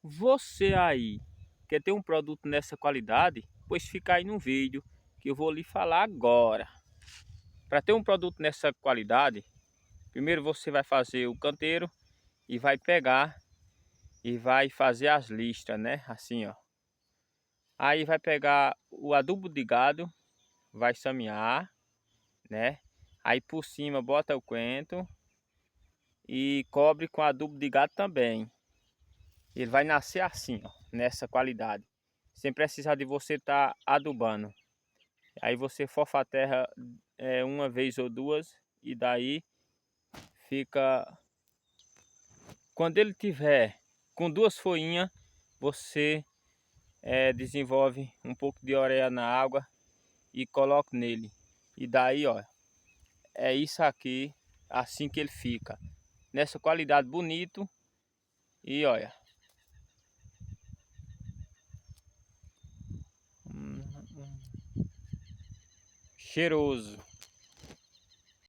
Você aí quer ter um produto nessa qualidade? Pois fica aí no vídeo que eu vou lhe falar agora. Para ter um produto nessa qualidade, primeiro você vai fazer o canteiro e vai pegar e vai fazer as listras, né? Assim, ó. Aí vai pegar o adubo de gado, vai samear, né? Aí por cima bota o coentro e cobre com adubo de gado também. Ele vai nascer assim, ó, nessa qualidade, sem precisar de você estar adubando. Aí você fofa a terra uma vez ou duas e daí fica. Quando ele tiver com duas folhinhas, você desenvolve um pouco de ureia na água e coloca nele. E daí, ó, é isso aqui, assim que ele fica, nessa qualidade bonito. E olha, cheiroso.